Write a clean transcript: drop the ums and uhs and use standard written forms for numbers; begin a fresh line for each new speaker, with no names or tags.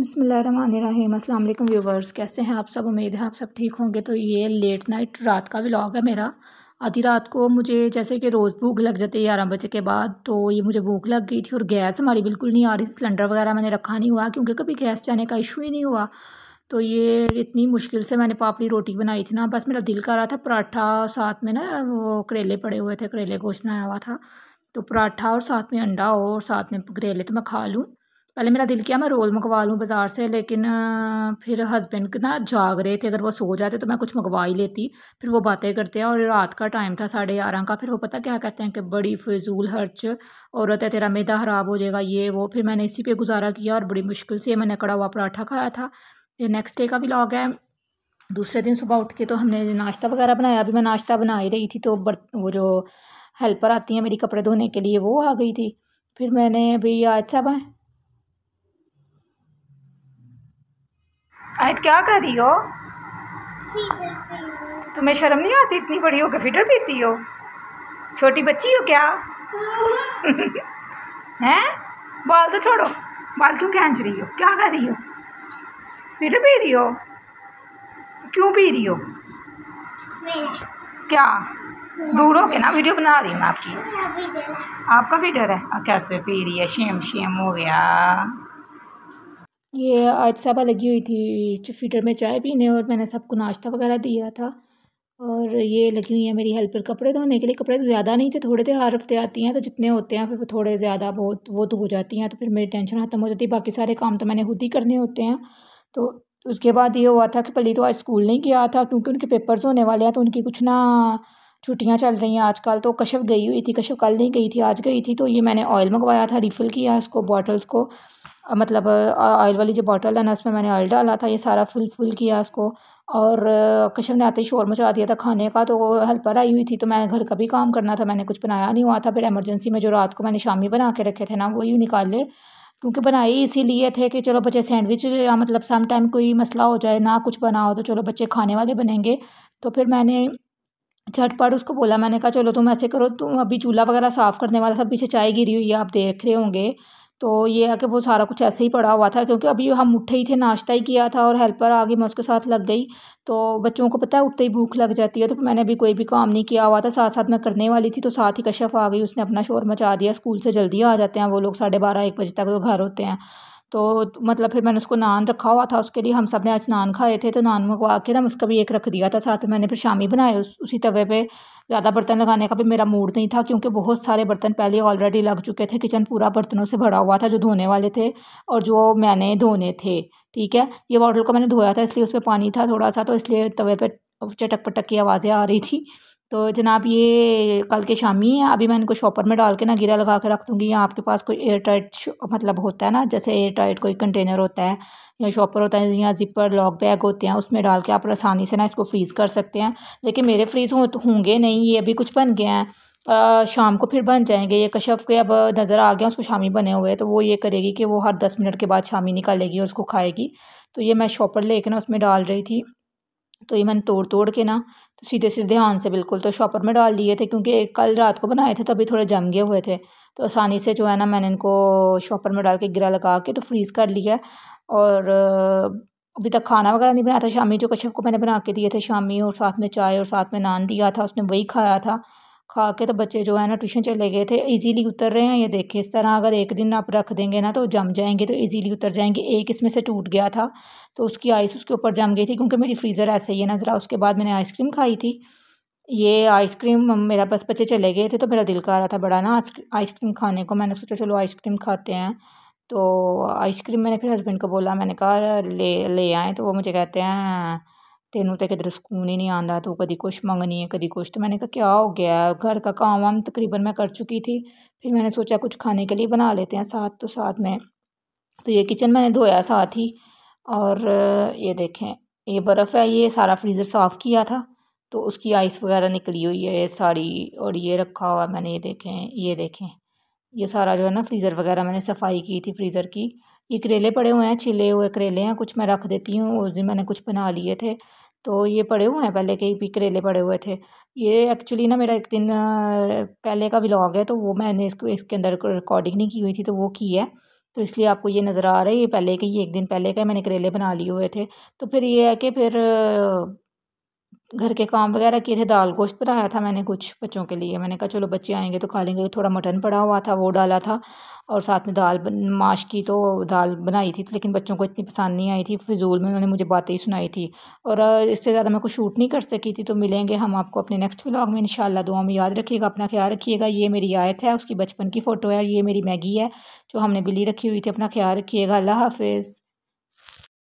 बिस्मिल्लाहिर्रहमानिर्रहीम। अस्सलाम वालेकुम व्यूवर्स, कैसे हैं आप सब? उम्मीद है आप सब ठीक होंगे। तो ये लेट नाइट रात का व्लॉग है मेरा। आधी रात को मुझे जैसे कि रोज़ भूख लग जाती है 11 बजे के बाद, तो ये मुझे भूख लग गई थी और गैस हमारी बिल्कुल नहीं आ रही थी। सिलेंडर वगैरह मैंने रखा नहीं हुआ क्योंकि कभी गैस जाने का इशू ही नहीं हुआ। तो ये इतनी मुश्किल से मैंने पापड़ी रोटी बनाई थी ना, बस मेरा दिल कर रहा था पराठा, साथ में ना वो करेले पड़े हुए थे, करेले गोश्त बनाया हुआ था, तो पराठा और साथ में अंडा हो और साथ में करेले तो मैं खा लूँ। पहले मेरा दिल किया मैं रोल मंगवा लूँ बाज़ार से, लेकिन फिर हस्बैंड ना जाग रहे थे, अगर वो सो जाते तो मैं कुछ मंगवा ही लेती। फिर वो बातें करते हैं और रात का टाइम था 11:30 का। फिर वो पता क्या कहते हैं कि बड़ी फजूल खर्च औरत है, तेरा मैदा ख़राब हो जाएगा ये वो। फिर मैंने इसी पे गुजारा किया और बड़ी मुश्किल से मैंने कड़ा हुआ पराठा खाया था। ये नेक्स्ट डे का व्लॉग है। दूसरे दिन सुबह उठ के तो हमने नाश्ता वगैरह बनाया। अभी मैं नाश्ता बना ही रही थी तो वो जो हेल्पर आती हैं मेरी कपड़े धोने के लिए, वो आ गई थी। फिर मैंने अभी आज साहब आयत क्या कर रही हो? तुम्हें शर्म नहीं आती? इतनी बड़ी हो के फीडर पीती हो? छोटी बच्ची हो क्या? हैं? बाल तो छोड़ो, बाल क्यों खींच रही हो? क्या कर रही हो? फीडर पी रही हो? क्यों पी रही हो? क्या दूर हो के ना वीडियो बना रही हूँ मैं आपकी। आपका फीडर है? कैसे पी रही है? शेम शेम हो गया। ये आज साहबा लगी हुई थी फीडर में चाय पीने और मैंने सबको नाश्ता वगैरह दिया था। और ये लगी हुई है मेरी हेल्पर कपड़े धोने के लिए। कपड़े तो ज़्यादा नहीं थे, थोड़े थे, हर हफ्ते आती हैं तो जितने होते हैं फिर वो थोड़े ज़्यादा बहुत वो तो हो जाती हैं, तो फिर मेरी टेंशन ख़त्म हो जाती है। बाकी सारे काम तो मैंने खुद ही करने होते हैं। तो उसके बाद ये हुआ था कि पली तो आज स्कूल नहीं गया था क्योंकि उनके पेपर्स होने वाले हैं, तो उनकी कुछ ना छुट्टियाँ चल रही हैं आजकल। तो कशफ गई हुई थी, कशफ कल नहीं गई थी, आज गई थी। तो ये मैंने ऑयल मंगवाया था, रिफ़िल किया उसको बॉटल्स को, मतलब ऑयल वाली जो बॉटल है ना उसमें मैंने ऑयल डाला था, ये सारा फुल किया उसको। और कशफ ने आते ही शोर मचा दिया था खाने का, तो वो हेल्पर आई हुई थी तो मैं घर का भी काम करना था, मैंने कुछ बनाया नहीं हुआ था। फिर इमरजेंसी में जो रात को मैंने शामी बना के रखे थे ना वही निकाल ले, क्योंकि बनाए इसीलिए थे कि चलो बच्चे सैंडविच या मतलब सम टाइम कोई मसला हो जाए ना कुछ बना हो तो चलो बच्चे खाने वाले बनेंगे। तो फिर मैंने झटपट उसको बोला, मैंने कहा चलो तुम ऐसे करो, तुम अभी चूल्हा वगैरह साफ़ करने वाला सब पीछे चाय गिरी हुई है आप देख रहे होंगे। तो ये है कि वो सारा कुछ ऐसे ही पड़ा हुआ था क्योंकि अभी हम उठे ही थे, नाश्ता ही किया था और हेल्पर आ गई, मैं उसके साथ लग गई। तो बच्चों को पता है उठते ही भूख लग जाती है, तो मैंने अभी कोई भी काम नहीं किया हुआ था, साथ साथ मैं करने वाली थी तो साथ ही कशफ आ गई, उसने अपना शोर मचा दिया। स्कूल से जल्दी आ जाते हैं वो लोग, 12:30-1 बजे तक तो घर होते हैं। तो मतलब फिर मैंने उसको नान रखा हुआ था उसके लिए, हम सब ने आज नान खाए थे तो नान मंगवा के ना उसका भी एक रख दिया था साथ में। मैंने फिर शामी बनाए उसी तवे पे। ज़्यादा बर्तन लगाने का भी मेरा मूड नहीं था क्योंकि बहुत सारे बर्तन पहले ऑलरेडी लग चुके थे, किचन पूरा बर्तनों से भरा हुआ था जो धोने वाले थे और जो मैंने धोने थे। ठीक है, ये बॉटल को मैंने धोया था इसलिए उसमें पानी था थोड़ा सा, तो इसलिए तवे पर चटक पटक की आवाज़ें आ रही थी। तो जनाब ये कल के शामी है, अभी मैं इनको शॉपर में डाल के ना गिरा लगा के रख दूँगी, या आपके पास कोई एयर टाइट मतलब होता है ना, जैसे एयर टाइट कोई कंटेनर होता है या शॉपर होता है या जिपर लॉक बैग होते हैं, उसमें डाल के आप आसानी से ना इसको फ्रीज़ कर सकते हैं। लेकिन मेरे फ्रीज़ होंगे नहीं, ये अभी कुछ बन गए हैं, शाम को फिर बन जाएंगे। ये कशफ के अब नज़र आ गया उसको शामी बने हुए, तो वो ये करेगी कि वो हर 10 मिनट के बाद शामी निकालेगी और उसको खाएगी। तो ये मैं शॉपर लेके ना उसमें डाल रही थी, तो ये मैंने तोड़ तोड़ के ना तो सीधे सीधे हाथ से बिल्कुल तो शॉपर में डाल लिए थे क्योंकि कल रात को बनाए थे तभी थोड़े जम गए हुए थे। तो आसानी से जो है ना मैंने इनको शॉपर में डाल के गिरा लगा के तो फ्रीज़ कर लिया। और अभी तक खाना वगैरह नहीं बनाया था। शामी जो कशफ को मैंने बना के दिए थे शामी, और साथ में चाय और साथ में नान दिया था, उसने वही खाया था। खा के तो बच्चे जो है ना ट्यूशन चले गए थे, इजीली उतर रहे हैं। ये देखिए इस तरह अगर एक दिन आप रख देंगे ना तो जम जाएंगे, तो इजीली उतर जाएंगे। एक इसमें से टूट गया था तो उसकी आइस उसके ऊपर जम गई थी क्योंकि मेरी फ्रीज़र ऐसे ही है ना ज़रा। उसके बाद मैंने आइसक्रीम खाई थी। ये आइसक्रीम मेरा बस बच्चे चले गए थे तो मेरा दिल कर रहा था बड़ा ना आइसक्रीम खाने को, मैंने सोचा चलो आइसक्रीम खाते हैं। तो आइसक्रीम मैंने फिर हस्बैंड को बोला, मैंने कहा ले ले आएँ, तो वो मुझे कहते हैं तेनू तो किधर सुकून ही नहीं आंदा, तू कभी कुछ मंगनी है कभी कुछ। तो मैंने कहा क्या हो गया, घर का काम वाम तकरीबन मैं कर चुकी थी, फिर मैंने सोचा कुछ खाने के लिए बना लेते हैं साथ, तो साथ में तो ये किचन मैंने धोया साथ ही। और ये देखें ये बर्फ़ है, ये सारा फ्रीज़र साफ़ किया था तो उसकी आइस वगैरह निकली हुई है ये सारी। और ये रखा हुआ है मैंने, ये देखें ये सारा जो है ना फ्रीज़र वगैरह मैंने सफाई की थी फ्रीज़र की। ये करेले पड़े हुए हैं, छिले हुए करेले हैं, कुछ मैं रख देती हूँ, उस दिन मैंने कुछ बना लिए थे तो ये पड़े हुए हैं, पहले के ही भी करेले पड़े हुए थे। ये एक्चुअली ना मेरा एक दिन पहले का व्लॉग है तो वो मैंने इसको इसके अंदर रिकॉर्डिंग नहीं की हुई थी तो वो की है। तो इसलिए आपको ये नज़र आ रहा है, ये पहले के, ये एक दिन पहले का मैंने करेले बना लिए हुए थे। तो फिर ये है कि फिर घर के काम वगैरह किए थे, दाल गोश्त बनाया था मैंने कुछ बच्चों के लिए, मैंने कहा चलो बच्चे आएंगे तो खा लेंगे। थोड़ा मटन पड़ा हुआ था वो डाला था, और साथ में दाल माश की तो दाल बनाई थी, लेकिन बच्चों को इतनी पसंद नहीं आई थी, फिजूल में उन्होंने मुझे बातें ही सुनाई थी, और इससे ज़्यादा मैं कुछ शूट नहीं कर सकी थी। तो मिलेंगे हम आपको अपने नेक्स्ट व्लॉग में इंशाल्लाह। दुआ में याद रखिएगा, अपना ख्याल रखिएगा। ये मेरी आयत है, उसकी बचपन की फ़ोटो है, ये मेरी मैगी है जो हमने बिल्ली रखी हुई थी। अपना ख्याल रखिएगा। अल्लाह हाफिज़।